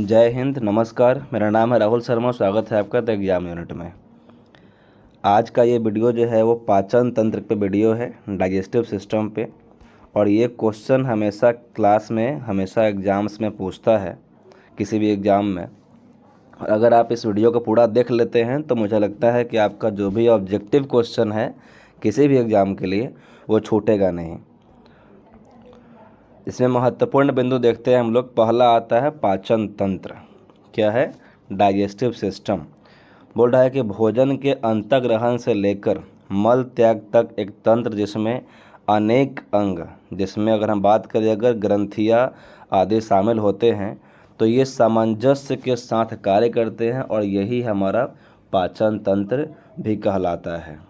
जय हिंद, नमस्कार। मेरा नाम है राहुल शर्मा। स्वागत है आपका द एग्जाम यूनिट में। आज का ये वीडियो जो है वो पाचन तंत्र पे वीडियो है, डाइजेस्टिव सिस्टम पे। और ये क्वेश्चन हमेशा क्लास में, हमेशा एग्ज़ाम्स में पूछता है, किसी भी एग्ज़ाम में। और अगर आप इस वीडियो को पूरा देख लेते हैं तो मुझे लगता है कि आपका जो भी ऑब्जेक्टिव क्वेश्चन है किसी भी एग्ज़ाम के लिए, वो छूटेगा नहीं। इसमें महत्वपूर्ण बिंदु देखते हैं हम लोग। पहला आता है पाचन तंत्र। क्या है? Digestive system. बोल रहा है कि भोजन के अंतर्ग्रहण से लेकर मल त्याग तक एक तंत्र जिसमें अनेक अंग, जिसमें अगर हम बात करें अगर ग्रंथियाँ आदि शामिल होते हैं तो ये सामंजस्य के साथ कार्य करते हैं और यही हमारा पाचन तंत्र भी कहलाता है।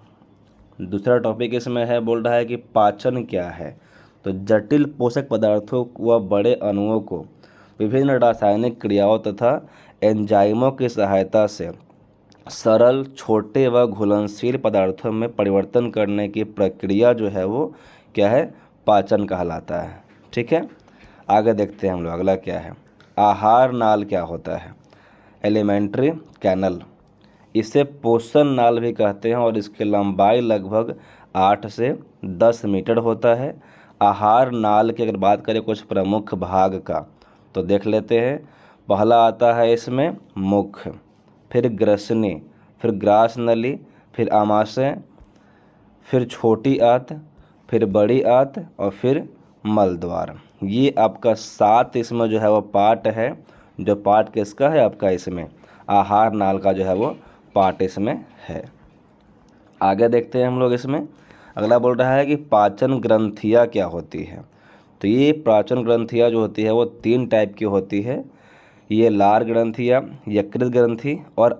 दूसरा टॉपिक इसमें है, बोल रहा है कि पाचन क्या है। तो जटिल पोषक पदार्थों व बड़े अणुओं को विभिन्न रासायनिक क्रियाओं तथा एंजाइमों की सहायता से सरल, छोटे व घुलनशील पदार्थों में परिवर्तन करने की प्रक्रिया जो है वो क्या है? पाचन कहलाता है। ठीक है, आगे देखते हैं हम लोग। अगला क्या है? आहार नाल क्या होता है? Alimentary canal. इसे पोषण नाल भी कहते हैं और इसकी लंबाई लगभग 8 से 10 मीटर होता है। आहार नाल की अगर बात करें कुछ प्रमुख भाग का तो देख लेते हैं। पहला आता है इसमें मुख, फिर ग्रसनी, फिर ग्रास नली, फिर आमाशय, फिर छोटी आंत, फिर बड़ी आंत और फिर मल द्वार। ये आपका 7 इसमें जो है वो पार्ट है। जो पार्ट किसका है? आपका इसमें आहार नाल का जो है वो पार्ट इसमें है। आगे देखते हैं हम लोग इसमें। अगला बोल रहा है कि पाचन ग्रंथियाँ क्या होती है। तो ये पाचन ग्रंथियाँ जो होती है वो 3 टाइप की होती है। ये लार ग्रंथियाँ, यकृत ग्रंथि और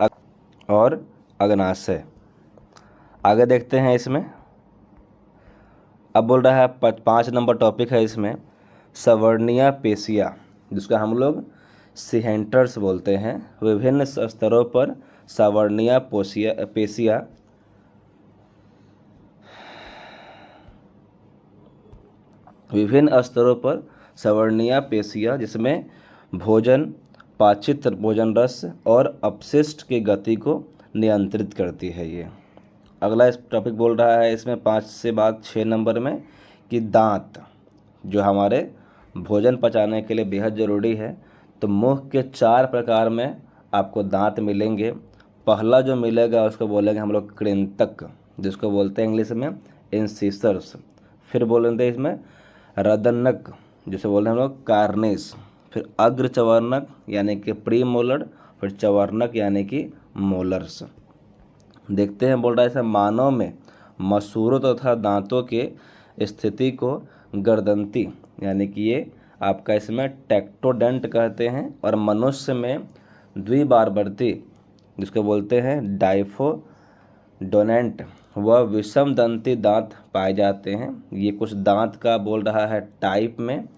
अग्नाशय। आगे देखते हैं इसमें। अब बोल रहा है 5 नंबर टॉपिक है इसमें, सवर्णीय पेशियाँ, जिसका हम लोग सीहेंटर्स बोलते हैं। विभिन्न स्तरों पर सवर्णीय पेशियाँ विभिन्न स्तरों पर सवर्णीय पेशियाँ जिसमें भोजन, पाचित भोजन रस और अपशिष्ट की गति को नियंत्रित करती है ये। अगला इस टॉपिक बोल रहा है इसमें 5 से बात 6 नंबर में कि दांत जो हमारे भोजन पचाने के लिए बेहद ज़रूरी है। तो मुंह के 4 प्रकार में आपको दांत मिलेंगे। पहला जो मिलेगा उसको बोलेंगे हम लोग कृंतक, जिसको बोलते हैं इंग्लिश में इंसिसर्स। फिर बोलेंगे इसमें रदनक, जिसे बोलते हैं हम लोग कार्निस। फिर अग्र चवर्णक यानी कि प्री मोलर, फिर चवर्णक यानी कि मोलर्स। देखते हैं, बोल रहा है ऐसा मानव में मसूरों तथा दांतों के स्थिति को गर्दंती यानी कि ये आपका इसमें टेक्टोडेंट कहते हैं। और मनुष्य में द्विबारवर्ती, जिसको बोलते हैं डाइफोडोनेंट व विषम दंती दांत पाए जाते हैं। ये कुछ दांत का बोल रहा है टाइप में।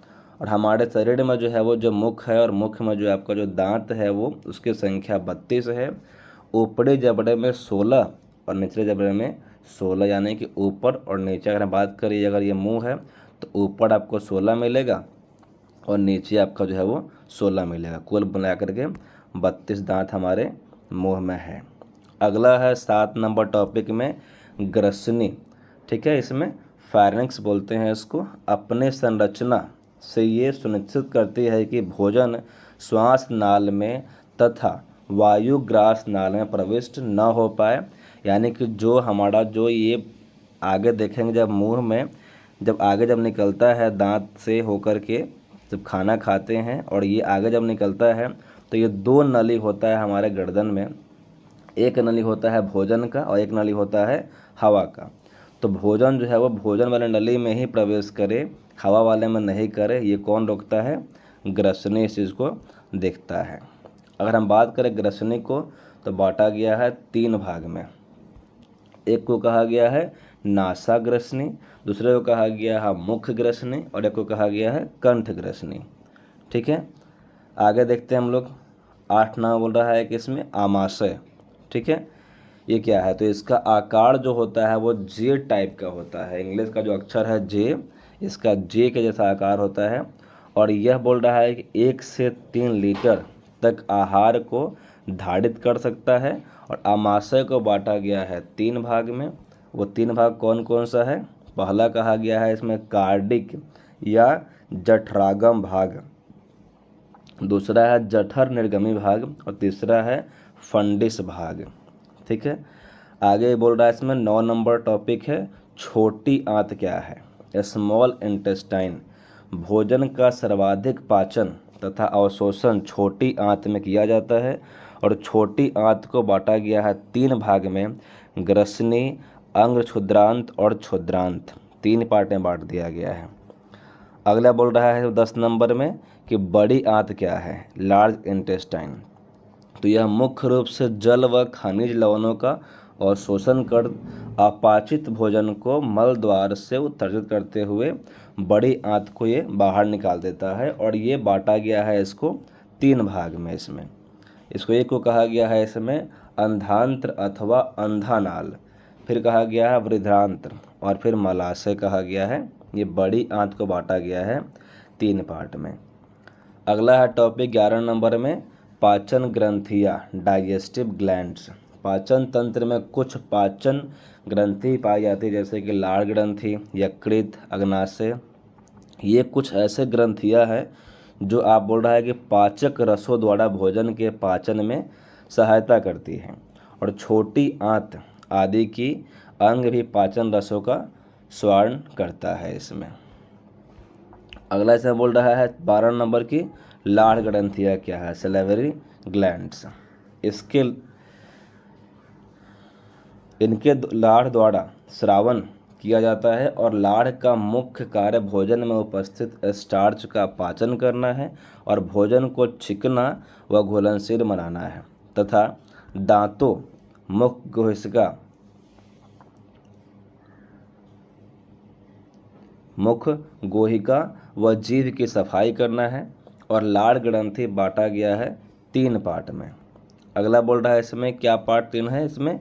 और हमारे शरीर में जो है वो जो मुख है और मुख में जो आपका जो दांत है वो उसकी संख्या 32 है। ऊपरी जबड़े में 16 और निचले जबड़े में 16, यानी कि ऊपर और नीचे अगर बात करिए, अगर ये मुंह है तो ऊपर आपको 16 मिलेगा और नीचे आपका जो है वो 16 मिलेगा। कुल मिला करके 32 दांत हमारे मुंह में है। अगला है 7 नंबर टॉपिक में ग्रसनी। ठीक है, इसमें फायरिंग्स बोलते हैं इसको। अपने संरचना से ये सुनिश्चित करती है कि भोजन श्वास नाल में तथा वायु ग्रास नाल में प्रविष्ट न हो पाए। यानी कि जो हमारा जो ये आगे देखेंगे जब मुंह में जब आगे जब निकलता है दांत से होकर के, जब खाना खाते हैं और ये आगे जब निकलता है तो ये 2 नली होता है हमारे गर्दन में। एक नली होता है भोजन का और एक नली होता है हवा का। तो भोजन जो है वो भोजन वाले नली में ही प्रवेश करे, हवा वाले में नहीं करे। ये कौन रोकता है? ग्रसनी इस चीज़ को देखता है। अगर हम बात करें ग्रसनी को तो बांटा गया है 3 भाग में। एक को कहा गया है नासा ग्रसनी, दूसरे को कहा गया है मुख ग्रसनी और एक को कहा गया है कंठ ग्रसनी। ठीक है, आगे देखते हैं हम लोग। 8 नाम बोल रहा है कि इसमें आमाशय। ठीक है, ये क्या है? तो इसका आकार जो होता है वो जे टाइप का होता है। इंग्लिश का जो अक्षर है जे, इसका जे के जैसा आकार होता है। और यह बोल रहा है कि 1 से 3 लीटर तक आहार को धारित कर सकता है। और आमाशय को बांटा गया है 3 भाग में। वो 3 भाग कौन कौन सा है? पहला कहा गया है इसमें कार्डिक या जठरागम भाग, दूसरा है जठर निर्गमी भाग और तीसरा है फंडिस भाग। ठीक है, आगे बोल रहा है इसमें 9 नंबर टॉपिक है छोटी आंत क्या है। स्मॉल इंटेस्टाइन, भोजन का सर्वाधिक पाचन तथा अवशोषण छोटी आंत में किया जाता है। और छोटी आंत को बांटा गया है 3 भाग में, ग्रसनी, अंग क्षुद्रांत और क्षुद्रांत, 3 पार्ट में बांट दिया गया है। अगला बोल रहा है 10 नंबर में कि बड़ी आंत क्या है, लार्ज इंटेस्टाइन। तो यह मुख्य रूप से जल व खनिज लवणों का अवशोषण कर अपाचित भोजन को मल द्वार से उत्सर्जित करते हुए बड़ी आंत को ये बाहर निकाल देता है। और ये बांटा गया है इसको 3 भाग में। इसको एक को कहा गया है इसमें अंधांत्र अथवा अंधानाल, फिर कहा गया है वृद्धांत्र और फिर मलाशय कहा गया है। ये बड़ी आंत को बांटा गया है 3 पार्ट में। अगला है टॉपिक 11 नंबर में पाचन ग्रंथियाँ, डाइजेस्टिव ग्लैंड्स। पाचन तंत्र में कुछ पाचन ग्रंथि पाई जाती है जैसे कि लाड़ ग्रंथि, यकृत, अग्नाशय। ये कुछ ऐसे ग्रंथियाँ हैं जो आप बोल रहा है कि पाचक रसों द्वारा भोजन के पाचन में सहायता करती हैं। और छोटी आंत आदि की अंग भी पाचन रसों का स्वर्ण करता है इसमें। अगला इसमें बोल रहा है 12 नंबर की लाड़ ग्रंथियाँ क्या है, सैलिवरी ग्लैंड्स। इनके लाड़ द्वारा श्रावण किया जाता है और लाड़ का मुख्य कार्य भोजन में उपस्थित स्टार्च का पाचन करना है और भोजन को चिकना व घुलनशील बनाना है तथा दांतों, मुख गोहिका व जीभ की सफाई करना है। और लाड़ ग्रंथि बांटा गया है 3 पार्ट में। अगला बोल रहा है इसमें क्या पार्ट 3 है, इसमें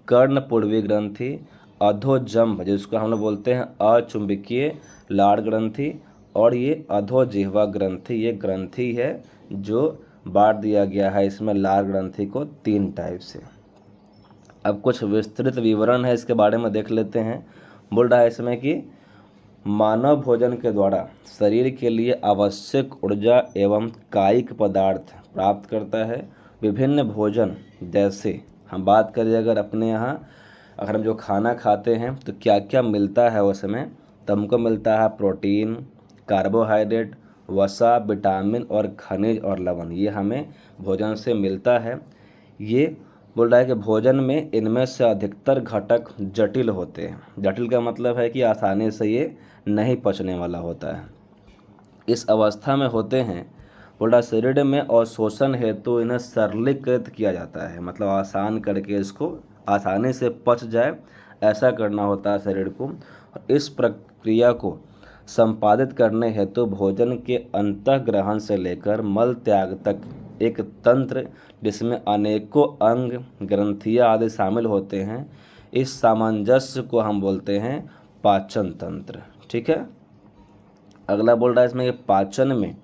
कर्णपूर्वी ग्रंथि, अधोजंभ जिसको हम लोग बोलते हैं अचुंबकीय लाड़ ग्रंथि, और ये अधोजिह्वा ग्रंथि। ये ग्रंथि है जो बांट दिया गया है इसमें लाड़ ग्रंथि को 3 टाइप से। अब कुछ विस्तृत विवरण है इसके बारे में देख लेते हैं। बोल रहा है इसमें कि मानव भोजन के द्वारा शरीर के लिए आवश्यक ऊर्जा एवं कायिक पदार्थ प्राप्त करता है। विभिन्न भोजन जैसे हम बात करें अगर अपने यहाँ अगर हम जो खाना खाते हैं तो क्या क्या मिलता है उसमें, तो हमको मिलता है प्रोटीन, कार्बोहाइड्रेट, वसा, विटामिन और खनिज और लवण। ये हमें भोजन से मिलता है। ये बोल रहा है कि भोजन में इनमें से अधिकतर घटक जटिल होते हैं। जटिल का मतलब है कि आसानी से ये नहीं पचने वाला होता है। इस अवस्था में होते हैं। बोल रहा शरीर में अवशोषण हेतु इन्हें सरलीकृत किया जाता है, मतलब आसान करके इसको आसानी से पच जाए ऐसा करना होता है शरीर को। और इस प्रक्रिया को संपादित करने हेतु भोजन के अंतःग्रहण से लेकर मल त्याग तक एक तंत्र जिसमें अनेकों अंग, ग्रंथियाँ आदि शामिल होते हैं, इस सामंजस्य को हम बोलते हैं पाचन तंत्र। ठीक है, अगला बोल रहा है इसमें कि पाचन में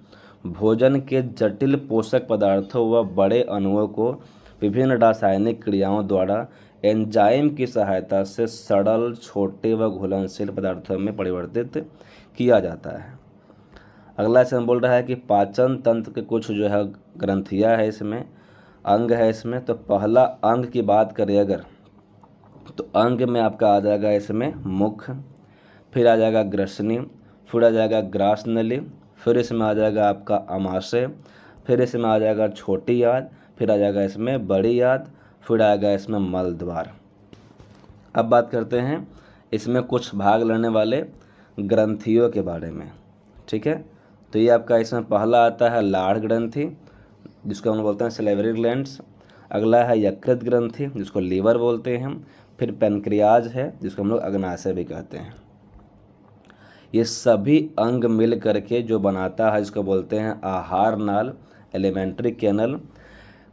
भोजन के जटिल पोषक पदार्थों व बड़े अणुओं को विभिन्न रासायनिक क्रियाओं द्वारा एंजाइम की सहायता से सरल, छोटे व घुलनशील पदार्थों में परिवर्तित किया जाता है। अगला इसमें बोल रहा है कि पाचन तंत्र के कुछ जो है ग्रंथियाँ है इसमें, अंग है इसमें। तो पहला अंग की बात करें अगर, तो अंग में आपका आ जाएगा इसमें मुख, फिर आ जाएगा ग्रसनी, फिर आ जाएगा ग्रास नली, फिर इसमें आ जाएगा आपका अमाशय, फिर इसमें आ जाएगा छोटी आंत, फिर आ जाएगा इसमें बड़ी आंत, फिर आएगा इसमें मल द्वार। अब बात करते हैं इसमें कुछ भाग लेने वाले ग्रंथियों के बारे में। ठीक है, तो ये आपका इसमें पहला आता है लाड़ ग्रंथि जिसको हम बोलते हैं सैलिवरी ग्लैंड्स। अगला है यकृत ग्रंथि जिसको लीवर बोलते हैं। फिर पेनक्रियाज है जिसको हम लोग अग्नाशय भी कहते हैं। ये सभी अंग मिल करके जो बनाता है इसको बोलते हैं आहार नाल, एलिमेंट्री कैनल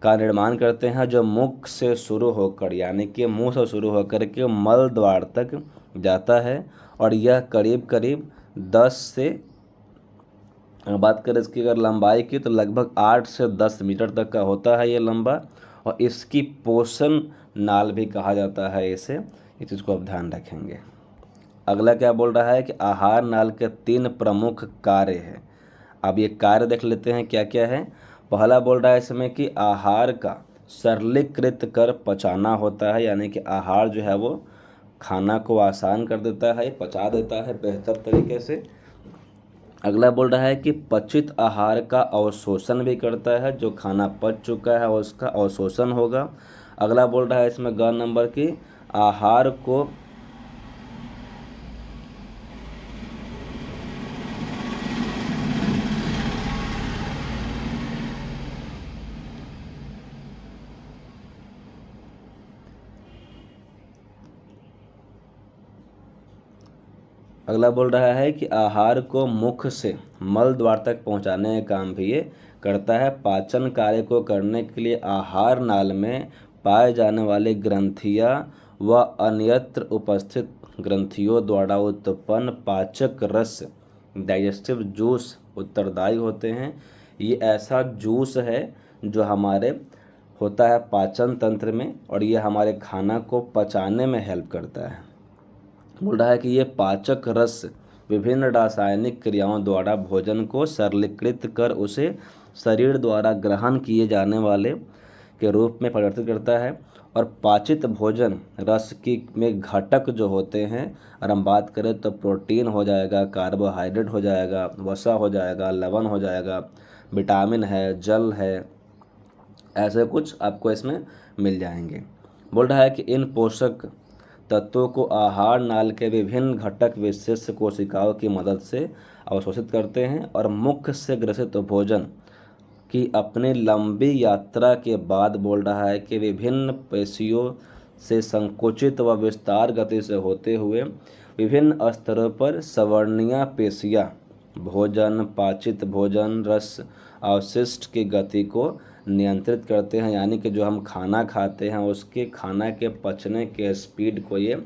का निर्माण करते हैं, जो मुख से शुरू होकर यानी कि मुंह से शुरू होकर के मल द्वार तक जाता है। और यह करीब करीब 10 से बात करें इसकी अगर लंबाई की तो लगभग 8 से 10 मीटर तक का होता है ये लंबा, और इसकी पोषण नाल भी कहा जाता है इसे, इस चीज़ को आप ध्यान रखेंगे। अगला क्या बोल रहा है कि आहार नाल के 3 प्रमुख कार्य हैं। अब ये कार्य देख लेते हैं क्या क्या है। पहला बोल रहा है इसमें कि आहार का सरलीकृत कर पचाना होता है, यानी कि आहार जो है वो खाना को आसान कर देता है, पचा देता है बेहतर तरीके से। अगला बोल रहा है कि पचित आहार का अवशोषण भी करता है, जो खाना पच चुका है उसका अवशोषण होगा। अगला बोल रहा है इसमें ग नंबर की आहार को अगला बोल रहा है कि आहार को मुख से मल द्वार तक पहुंचाने का काम भी ये करता है। पाचन कार्य को करने के लिए आहार नाल में पाए जाने वाली ग्रंथियां व अन्यत्र उपस्थित ग्रंथियों द्वारा उत्पन्न पाचक रस डाइजेस्टिव जूस उत्तरदायी होते हैं। ये ऐसा जूस है जो हमारे होता है पाचन तंत्र में, और ये हमारे खाना को पचाने में हेल्प करता है। बोल रहा है कि ये पाचक रस विभिन्न रासायनिक क्रियाओं द्वारा भोजन को सरलीकृत कर उसे शरीर द्वारा ग्रहण किए जाने वाले के रूप में परिवर्तित करता है। और पाचित भोजन रस की में घटक जो होते हैं, अगर हम बात करें तो प्रोटीन हो जाएगा, कार्बोहाइड्रेट हो जाएगा, वसा हो जाएगा, लवण हो जाएगा, विटामिन है, जल है, ऐसे कुछ आपको इसमें मिल जाएंगे। बोल रहा है कि इन पोषक तत्वों को आहार नाल के विभिन्न घटक विशेष कोशिकाओं की मदद से अवशोषित करते हैं, और मुख्य से ग्रसित भोजन की अपनी लंबी यात्रा के बाद बोल रहा है कि विभिन्न पेशियों से संकुचित व विस्तार गति से होते हुए विभिन्न स्तरों पर सवर्णीय पेशियाँ भोजन पाचित भोजन रस अवशिष्ट की गति को नियंत्रित करते हैं, यानी कि जो हम खाना खाते हैं उसके खाना के पचने के स्पीड को ये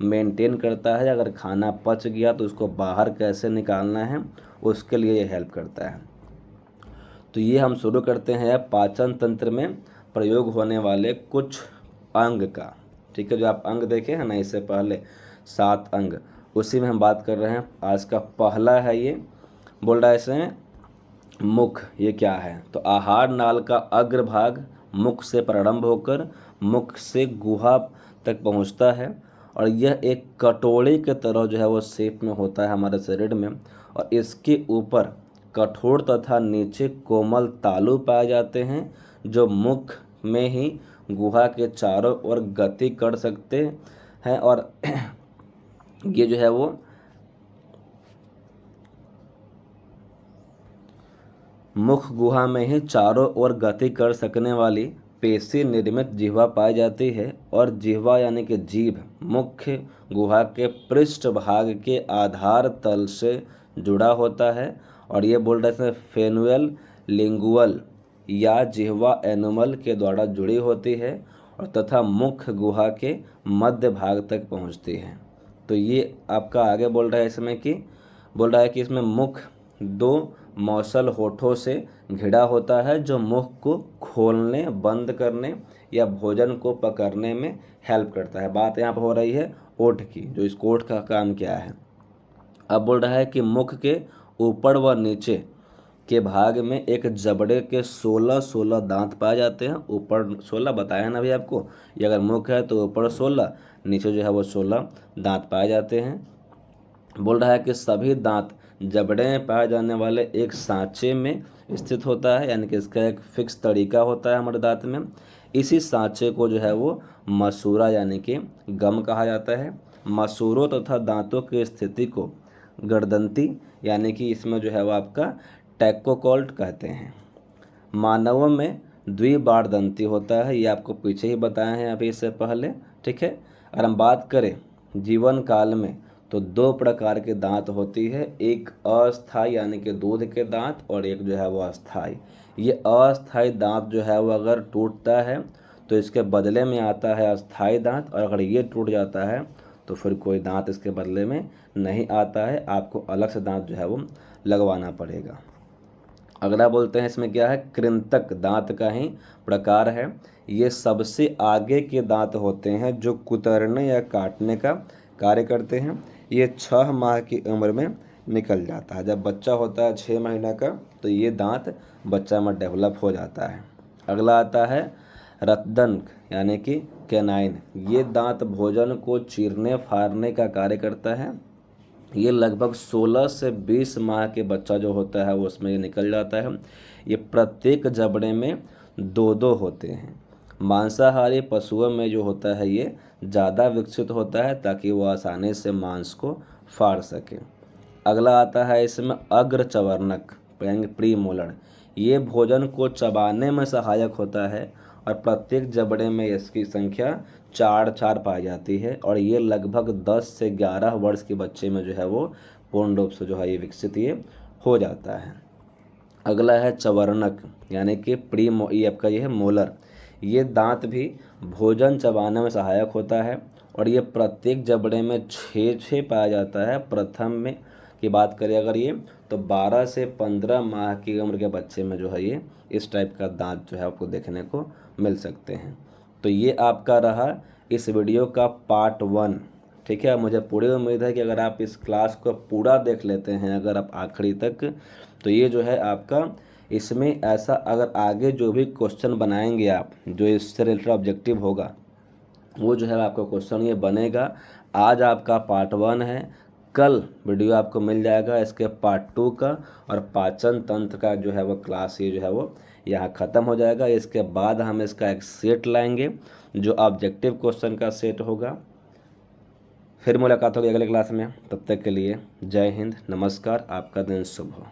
मेंटेन करता है। अगर खाना पच गया तो उसको बाहर कैसे निकालना है उसके लिए ये हेल्प करता है। तो ये हम शुरू करते हैं पाचन तंत्र में प्रयोग होने वाले कुछ अंग का। ठीक है, जो आप अंग देखे हैं ना इससे पहले 7 अंग, उसी में हम बात कर रहे हैं। आज का पहला है ये, बोल रहा है इसमें मुख। ये क्या है तो आहार नाल का अग्रभाग मुख से प्रारंभ होकर मुख से गुहा तक पहुंचता है, और यह एक कटोरे के तरह जो है वो शेप में होता है हमारे शरीर में, और इसके ऊपर कठोर तथा नीचे कोमल तालु पाए जाते हैं, जो मुख में ही गुहा के चारों ओर गति कर सकते हैं। और ये जो है वो मुख गुहा में ही चारों ओर गति कर सकने वाली पेशी निर्मित जिह्वा पाई जाती है, और जिह्वा यानी कि जीभ मुख्य गुहा के पृष्ठ भाग के आधार तल से जुड़ा होता है, और ये बोल रहे थे फेनुअल लिंगुअल या जिह्वा एनुमल के द्वारा जुड़ी होती है, और तथा मुख्य गुहा के मध्य भाग तक पहुंचती है। तो ये आपका आगे बोल रहा है इसमें कि बोल रहा है कि इसमें मुख 2 मौसल होठों से घिरा होता है, जो मुख को खोलने बंद करने या भोजन को पकड़ने में हेल्प करता है। बात यहाँ पर हो रही है ओठ की, जो इस ओठ का काम क्या है। अब बोल रहा है कि मुख के ऊपर व नीचे के भाग में एक जबड़े के 16 दांत पाए जाते हैं। ऊपर 16 बताया ना अभी आपको, ये अगर मुख है तो ऊपर 16, नीचे जो है वो 16 दांत पाए जाते हैं। बोल रहा है कि सभी दांत जबड़े में पाए जाने वाले एक सांचे में स्थित होता है, यानी कि इसका एक फिक्स तरीका होता है हमारे दांत में। इसी सांचे को जो है वो मसूड़ा यानी कि गम कहा जाता है। मसूड़ों तथा दांतों की स्थिति को गर्दंती यानी कि इसमें जो है वो आपका टैकोकॉल्ट कहते हैं। मानवों में द्विबारदंती होता है, ये आपको पीछे ही बताए हैं अभी इससे पहले। ठीक है, अगर हम बात करें जीवन काल में तो 2 प्रकार के दांत होती है, एक अस्थाई यानी कि दूध के दांत, और एक जो है वो अस्थाई। ये अस्थाई दांत जो है वो अगर टूटता है तो इसके बदले में आता है अस्थाई दांत, और अगर ये टूट जाता है तो फिर कोई दांत इसके बदले में नहीं आता है, आपको अलग से दांत जो है वो लगवाना पड़ेगा। अगला बोलते हैं इसमें क्या है, कृंतक दांत का ही प्रकार है। ये सबसे आगे के दांत होते हैं जो कुतरने या काटने का कार्य करते हैं। ये 6 माह की उम्र में निकल जाता है। जब बच्चा होता है 6 महीना का तो ये दांत बच्चा में डेवलप हो जाता है। अगला आता है रत्दंत यानी कि कैनाइन। ये दांत भोजन को चीरने फाड़ने का कार्य करता है। ये लगभग 16 से 20 माह के बच्चा जो होता है वो उसमें ये निकल जाता है। ये प्रत्येक जबड़े में 2-2 होते हैं। मांसाहारी पशुओं में जो होता है ये ज़्यादा विकसित होता है ताकि वो आसानी से मांस को फाड़ सके। अगला आता है इसमें अग्रचवर्णक प्रीमोलर। ये भोजन को चबाने में सहायक होता है और प्रत्येक जबड़े में इसकी संख्या 4 पाई जाती है और ये लगभग 10 से 11 वर्ष के बच्चे में जो है वो पूर्ण रूप से जो है ये विकसित ये हो जाता है। अगला है चवर्णक यानी कि ये आपका ये है मोलर। ये दांत भी भोजन चबाने में सहायक होता है और ये प्रत्येक जबड़े में 6 पाया जाता है। प्रथम में की बात करें अगर ये तो 12 से 15 माह की उम्र के बच्चे में जो है ये इस टाइप का दांत जो है आपको देखने को मिल सकते हैं। तो ये आपका रहा इस वीडियो का पार्ट 1। ठीक है, मुझे पूरी उम्मीद है कि अगर आप इस क्लास को पूरा देख लेते हैं अगर आप आखिरी तक तो ये जो है आपका इसमें ऐसा अगर आगे जो भी क्वेश्चन बनाएंगे आप जो इससे रिलेटेड ऑब्जेक्टिव होगा वो जो है आपका क्वेश्चन ये बनेगा। आज आपका पार्ट 1 है, कल वीडियो आपको मिल जाएगा इसके पार्ट 2 का और पाचन तंत्र का जो है वो क्लास ये जो है वो यहाँ ख़त्म हो जाएगा। इसके बाद हम इसका एक सेट लाएंगे जो ऑब्जेक्टिव क्वेश्चन का सेट होगा। फिर मुलाकात होगी अगले क्लास में, तब तक के लिए जय हिंद, नमस्कार, आपका दिन शुभ हो।